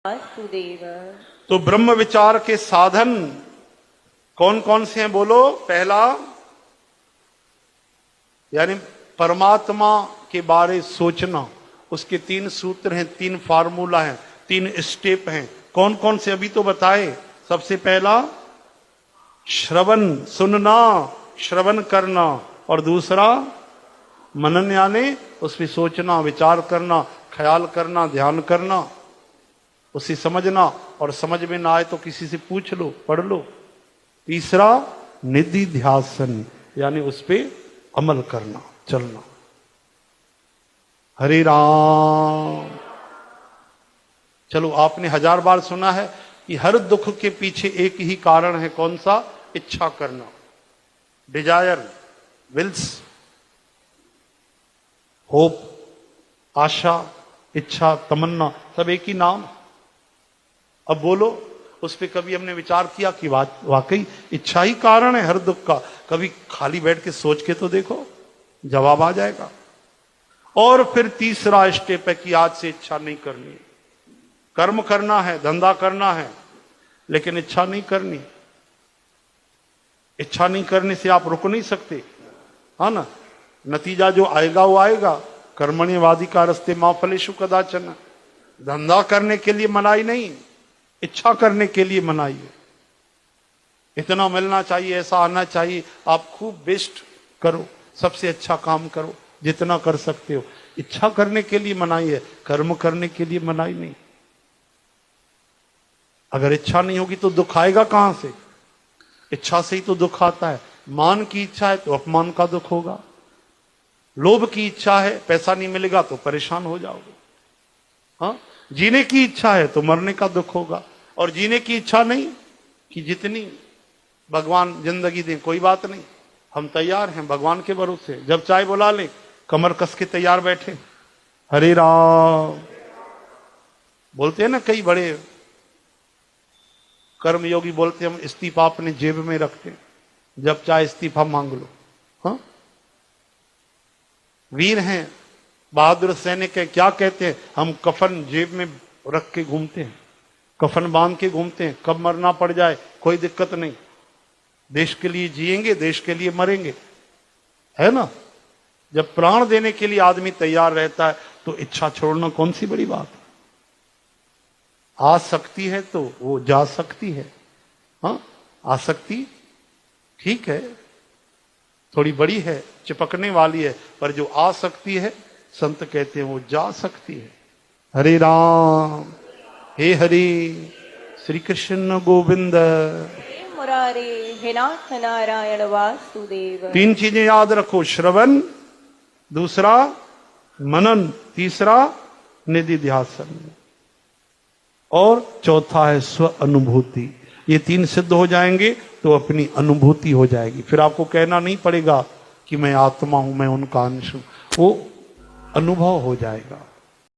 वासुदेव। तो ब्रह्म विचार के साधन कौन कौन से हैं बोलो। पहला यानी परमात्मा के बारे सोचना, उसके 3 सूत्र हैं, 3 फार्मूला हैं, 3 स्टेप हैं। कौन कौन से अभी तो बताए। सबसे पहला श्रवण, सुनना, श्रवण करना, और दूसरा मनन यानी उस पर सोचना, विचार करना, ख्याल करना, ध्यान करना, उसे समझना, और समझ में ना आए तो किसी से पूछ लो, पढ़ लो। तीसरा निधिध्यासन यानी उस पे अमल करना, चलना। हरे राम। चलो, आपने 1000 बार सुना है कि हर दुख के पीछे एक ही कारण है। कौन सा? इच्छा करना, डिजायर, विल्स, होप, आशा, इच्छा, तमन्ना, सब एक ही नाम। अब बोलो, उस पर कभी हमने विचार किया कि वाकई इच्छा ही कारण है हर दुख का? कभी खाली बैठ के सोच के तो देखो, जवाब आ जाएगा। और फिर तीसरा स्टेप है कि आज से इच्छा नहीं करनी। कर्म करना है, धंधा करना है, लेकिन इच्छा नहीं करनी। इच्छा नहीं करने से आप रुक नहीं सकते, है ना। नतीजा जो आएगा वो आएगा। कर्मण्यवादी का रस्ते मां फलेषु कदाचन। धंधा करने के लिए मनाही नहीं, इच्छा करने के लिए मनाही है। इतना मिलना चाहिए, ऐसा आना चाहिए। आप खूब बेस्ट करो, सबसे अच्छा काम करो, जितना कर सकते हो। इच्छा करने के लिए मनाही है, कर्म करने के लिए मनाही नहीं। अगर इच्छा नहीं होगी तो दुख आएगा कहां से? इच्छा से ही तो दुख आता है। मान की इच्छा है तो अपमान का दुख होगा। लोभ की इच्छा है, पैसा नहीं मिलेगा तो परेशान हो जाओगे। हाँ, जीने की इच्छा है तो मरने का दुख होगा। और जीने की इच्छा नहीं कि जितनी भगवान जिंदगी दें, कोई बात नहीं, हम तैयार हैं भगवान के भरोसे। जब चाहे बुला ले, कमर कस के तैयार बैठे। हरे राम। बोलते हैं ना कई बड़े कर्मयोगी, बोलते हम इस्तीफा अपने जेब में रखते हैं, जब चाहे इस्तीफा मांग लो। हाँ, वीर हैं, बहादुर सैनिक है, क्या कहते हैं? हम कफन जेब में रख के घूमते हैं, कफन बांध के घूमते हैं। कब मरना पड़ जाए कोई दिक्कत नहीं। देश के लिए जिएंगे, देश के लिए मरेंगे, है ना। जब प्राण देने के लिए आदमी तैयार रहता है तो इच्छा छोड़ना कौन सी बड़ी बात है। आ सकती है तो वो जा सकती है। हाँ, आसक्ति ठीक है, थोड़ी बड़ी है, चिपकने वाली है, पर जो आ सकती है संत कहते हैं वो जा सकती है। हरे राम। हे हरि, श्री कृष्ण गोविंद, हे मुरारे, हे नाथ नारायण वासुदेव। 3 चीजें याद रखो। श्रवण, दूसरा मनन, तीसरा निधिध्यासन, और चौथा है स्व अनुभूति। ये 3 सिद्ध हो जाएंगे तो अपनी अनुभूति हो जाएगी। फिर आपको कहना नहीं पड़ेगा कि मैं आत्मा हूं, मैं उनका अंश हूं। वो अनुभव हो जाएगा।